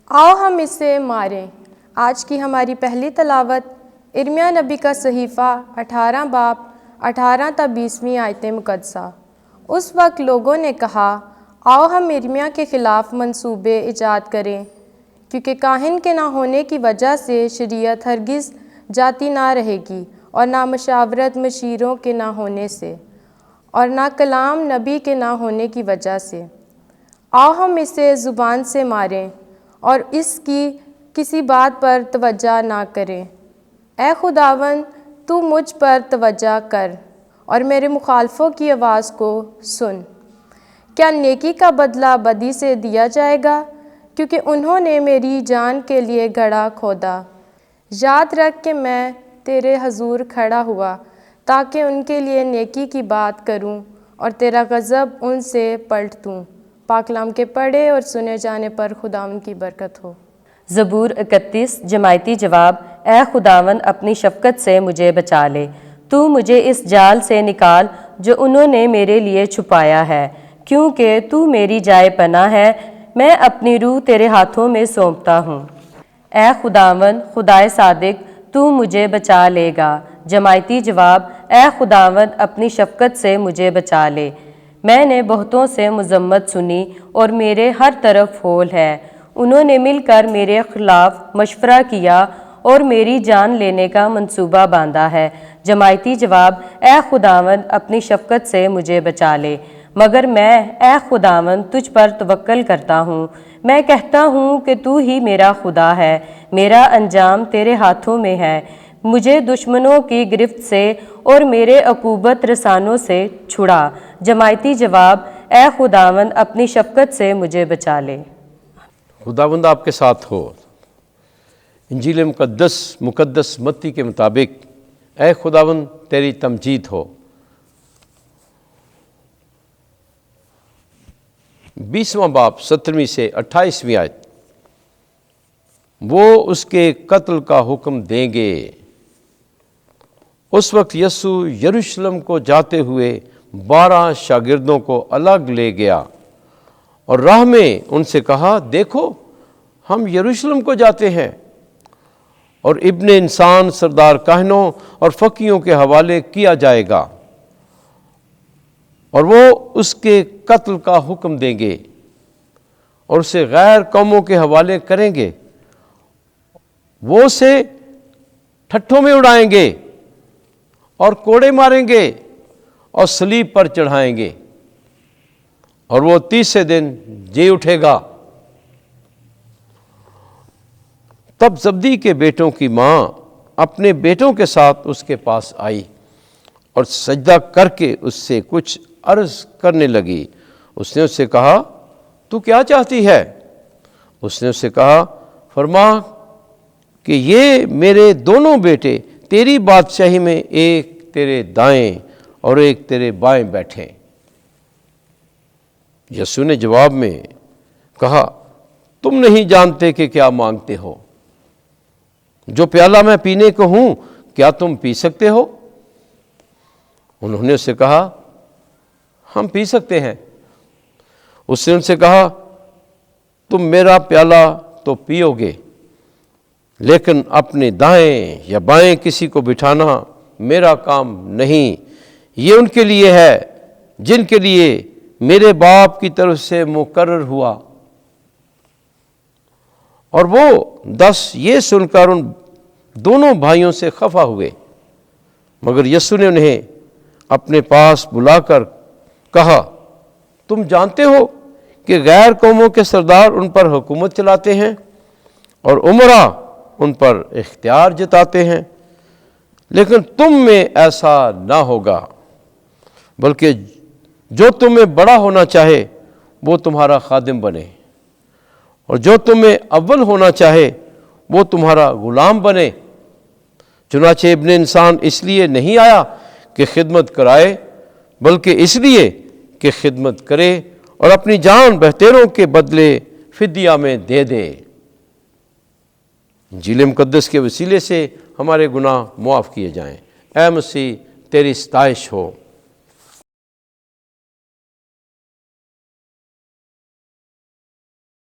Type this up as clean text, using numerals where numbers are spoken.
آؤ ہم اسے ماریں۔ آج کی ہماری پہلی تلاوت ارمیہ نبی کا صحیفہ 18 باب 18 تا 20 آیت مقدسہ۔ اس وقت لوگوں نے کہا، آؤ ہم ارمیہ کے خلاف منصوبے ایجاد کریں، کیونکہ کاہن کے نہ ہونے کی وجہ سے شریعت ہرگز جاتی نہ رہے گی، اور نہ مشاورت مشیروں کے نہ ہونے سے، اور نہ کلام نبی کے نہ ہونے کی وجہ سے۔ آؤ ہم اسے زبان سے ماریں اور اس کی کسی بات پر توجہ نہ کریں۔ اے خداوند، تو مجھ پر توجہ کر اور میرے مخالفوں کی آواز کو سن۔ کیا نیکی کا بدلہ بدی سے دیا جائے گا؟ کیونکہ انہوں نے میری جان کے لیے گڑھا کھودا۔ یاد رکھ کہ میں تیرے حضور کھڑا ہوا تاکہ ان کے لیے نیکی کی بات کروں اور تیرا غضب ان سے پلٹ دوں۔ پاک کلام کے پڑھے اور سنے جانے پر خداوند کی برکت ہو۔ زبور 31 جماعتی جواب۔ اے خداوند، اپنی شفقت سے مجھے بچا لے، تو مجھے اس جال سے نکال جو انہوں نے میرے لیے چھپایا ہے، کیونکہ تو میری جائے پناہ ہے، میں اپنی روح تیرے ہاتھوں میں سونپتا ہوں۔ اے خداوند خدائے صادق، تو مجھے بچا لے گا۔ جماعتی جواب۔ اے خداوند، اپنی شفقت سے مجھے بچا لے، میں نے بہتوں سے مذمت سنی اور میرے ہر طرف ہول ہے، انہوں نے مل کر میرے خلاف مشورہ کیا اور میری جان لینے کا منصوبہ باندھا ہے۔ جماعتی جواب۔ اے خداوند، اپنی شفقت سے مجھے بچا لے، مگر میں اے خداوند تجھ پر توکل کرتا ہوں، میں کہتا ہوں کہ تو ہی میرا خدا ہے، میرا انجام تیرے ہاتھوں میں ہے، مجھے دشمنوں کی گرفت سے اور میرے عقوبت رسانوں سے چھڑا۔ جماعتی جواب۔ اے خداوند، اپنی شفقت سے مجھے بچا لے۔ خداوند آپ کے ساتھ ہو۔ انجیل مقدس متی کے مطابق اے خداوند تیری تمجید ہو۔ 20واں باب 17 سے 28 آیت۔ وہ اس کے قتل کا حکم دیں گے۔ اس وقت یسوع یروشلم کو جاتے ہوئے 12 شاگردوں کو الگ لے گیا اور راہ میں ان سے کہا، دیکھو ہم یروشلم کو جاتے ہیں، اور ابن انسان سردار کاہنوں اور فقیہوں کے حوالے کیا جائے گا، اور وہ اس کے قتل کا حکم دیں گے اور اسے غیر قوموں کے حوالے کریں گے، وہ اسے ٹھٹھوں میں اڑائیں گے اور کوڑے ماریں گے اور صلیب پر چڑھائیں گے، اور وہ تیسرے دن جی اٹھے گا۔ تب زبدی کے بیٹوں کی ماں اپنے بیٹوں کے ساتھ اس کے پاس آئی اور سجدہ کر کے اس سے کچھ عرض کرنے لگی۔ اس نے اس سے کہا، تو کیا چاہتی ہے؟ اس نے اس سے کہا، فرما کہ یہ میرے دونوں بیٹے تیری بادشاہی میں ایک تیرے دائیں اور ایک تیرے بائیں بیٹھیں۔ یسوع نے جواب میں کہا، تم نہیں جانتے کہ کیا مانگتے ہو۔ جو پیالہ میں پینے کو ہوں کیا تم پی سکتے ہو؟ انہوں نے اس سے کہا، ہم پی سکتے ہیں۔ اس نے ان سے کہا، تم میرا پیالہ تو پیو گے، لیکن اپنے دائیں یا بائیں کسی کو بٹھانا میرا کام نہیں، یہ ان کے لیے ہے جن کے لیے میرے باپ کی طرف سے مقرر ہوا۔ اور وہ 10 یہ سن کر ان دونوں بھائیوں سے خفا ہوئے، مگر یسوع نے انہیں اپنے پاس بلا کر کہا، تم جانتے ہو کہ غیر قوموں کے سردار ان پر حکومت چلاتے ہیں اور امراء ان پر اختیار جتاتے ہیں، لیکن تم میں ایسا نہ ہوگا، بلکہ جو تمہیں بڑا ہونا چاہے وہ تمہارا خادم بنے، اور جو تمہیں اول ہونا چاہے وہ تمہارا غلام بنے۔ چنانچہ ابن انسان اس لیے نہیں آیا کہ خدمت کرائے، بلکہ اس لیے کہ خدمت کرے اور اپنی جان بہتروں کے بدلے فدیہ میں دے دے۔ انجیل مقدس کے وسیلے سے ہمارے گناہ معاف کیے جائیں۔ اے مسیح تیری ستائش ہو۔